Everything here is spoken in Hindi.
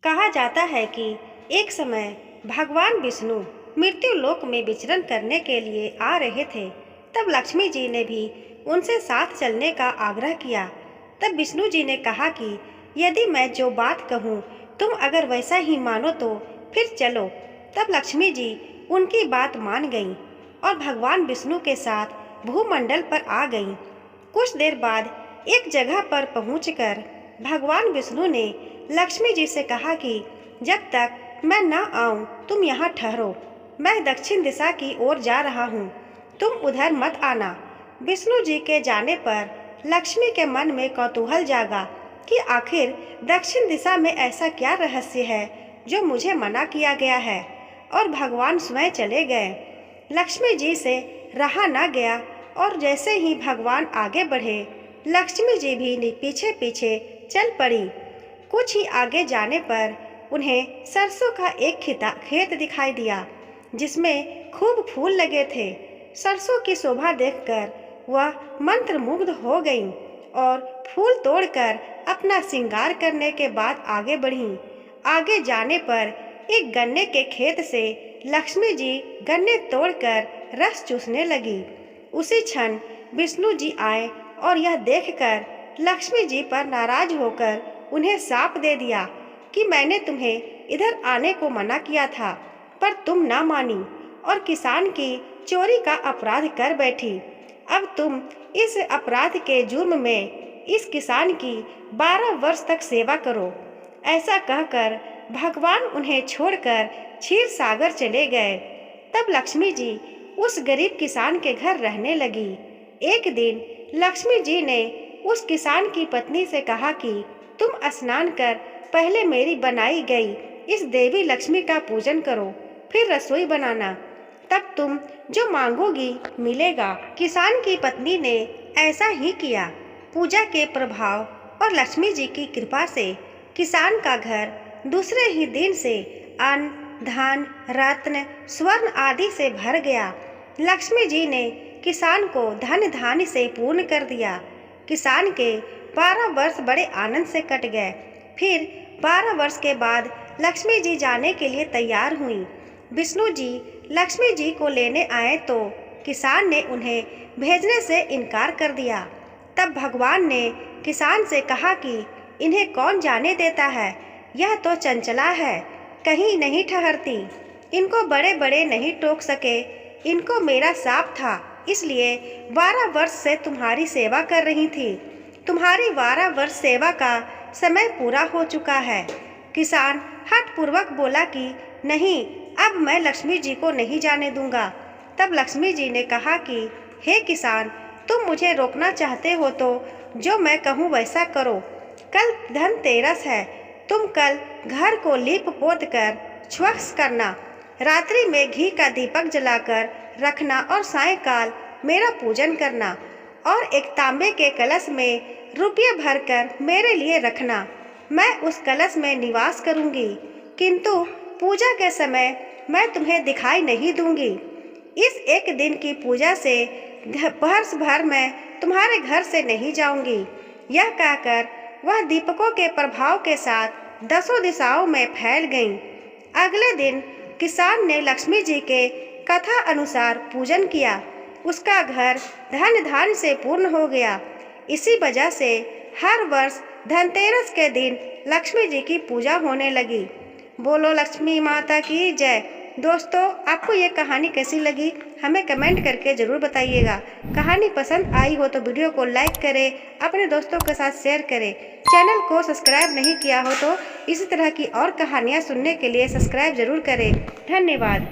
कहा जाता है कि एक समय भगवान विष्णु मृत्यु लोक में विचरण करने के लिए आ रहे थे। तब लक्ष्मी जी ने भी उनसे साथ चलने का आग्रह किया। तब विष्णु जी ने कहा कि यदि मैं जो बात कहूँ तुम अगर वैसा ही मानो तो फिर चलो। तब लक्ष्मी जी उनकी बात मान गईं और भगवान विष्णु के साथ भूमंडल पर आ गईं। कुछ देर बाद एक जगह पर पहुंचकर भगवान विष्णु ने लक्ष्मी जी से कहा कि जब तक मैं न आऊं तुम यहाँ ठहरो, मैं दक्षिण दिशा की ओर जा रहा हूँ, तुम उधर मत आना। विष्णु जी के जाने पर लक्ष्मी के मन में कौतूहल जागा कि आखिर दक्षिण दिशा में ऐसा क्या रहस्य है जो मुझे मना किया गया है, और भगवान स्वयं चले गए। लक्ष्मी जी से रहा न गया और जैसे ही भगवान आगे बढ़े लक्ष्मी जी भी पीछे पीछे चल पड़ी। कुछ ही आगे जाने पर उन्हें सरसों का एक खेत दिखाई दिया जिसमें खूब फूल लगे थे। सरसों की शोभा देखकर वह मंत्रमुग्ध हो गईं और फूल तोड़कर अपना श्रृंगार करने के बाद आगे बढ़ीं। आगे जाने पर एक गन्ने के खेत से लक्ष्मी जी गन्ने तोड़कर रस चूसने लगी। उसी क्षण विष्णु जी आए और यह देखकर लक्ष्मी जी पर नाराज होकर उन्हें शाप दे दिया कि मैंने तुम्हें इधर आने को मना किया था पर तुम ना मानी और किसान की चोरी का अपराध कर बैठी। अब तुम इस अपराध के जुर्म में इस किसान की 12 वर्ष तक सेवा करो। ऐसा कहकर भगवान उन्हें छोड़कर क्षीर सागर चले गए। तब लक्ष्मी जी उस गरीब किसान के घर रहने लगी। एक दिन लक्ष्मी जी ने उस किसान की पत्नी से कहा कि तुम स्नान कर पहले मेरी बनाई गई इस देवी लक्ष्मी का पूजन करो, फिर रसोई बनाना, तब तुम जो मांगोगी मिलेगा। किसान की पत्नी ने ऐसा ही किया। पूजा के प्रभाव और लक्ष्मी जी की कृपा से किसान का घर दूसरे ही दिन से अन्न, धन, रत्न, स्वर्ण आदि से भर गया। लक्ष्मी जी ने किसान को धन धान्य से पूर्ण कर दिया। किसान के 12 वर्ष बड़े आनंद से कट गए। फिर 12 वर्ष के बाद लक्ष्मी जी जाने के लिए तैयार हुई। विष्णु जी लक्ष्मी जी को लेने आए तो किसान ने उन्हें भेजने से इनकार कर दिया। तब भगवान ने किसान से कहा कि इन्हें कौन जाने देता है, यह तो चंचला है, कहीं नहीं ठहरती, इनको बड़े बड़े नहीं टोक सके। इनको मेरा शाप था, इसलिए 12 वर्ष से तुम्हारी सेवा कर रही थी। तुम्हारी 12 वर्ष सेवा का समय पूरा हो चुका है। किसान हठपूर्वक बोला कि नहीं, अब मैं लक्ष्मी जी को नहीं जाने दूंगा। तब लक्ष्मी जी ने कहा कि हे किसान, तुम मुझे रोकना चाहते हो तो जो मैं कहूँ वैसा करो। कल धनतेरस है, तुम कल घर को लीप पोत कर स्वच्छ करना, रात्रि में घी का दीपक जलाकर रखना और सायंकाल मेरा पूजन करना, और एक तांबे के कलश में रुपये भरकर मेरे लिए रखना। मैं उस कलश में निवास करूंगी, किंतु पूजा के समय मैं तुम्हें दिखाई नहीं दूंगी। इस एक दिन की पूजा से वर्ष भर मैं तुम्हारे घर से नहीं जाऊंगी। यह कहकर वह दीपकों के प्रभाव के साथ 10 दिशाओं में फैल गईं। अगले दिन किसान ने लक्ष्मी जी के कथा अनुसार पूजन किया। उसका घर धन धान्य से पूर्ण हो गया। इसी वजह से हर वर्ष धनतेरस के दिन लक्ष्मी जी की पूजा होने लगी। बोलो लक्ष्मी माता की जय। दोस्तों, आपको ये कहानी कैसी लगी हमें कमेंट करके ज़रूर बताइएगा। कहानी पसंद आई हो तो वीडियो को लाइक करें, अपने दोस्तों के साथ शेयर करें। चैनल को सब्सक्राइब नहीं किया हो तो इसी तरह की और कहानियाँ सुनने के लिए सब्सक्राइब ज़रूर करें। धन्यवाद।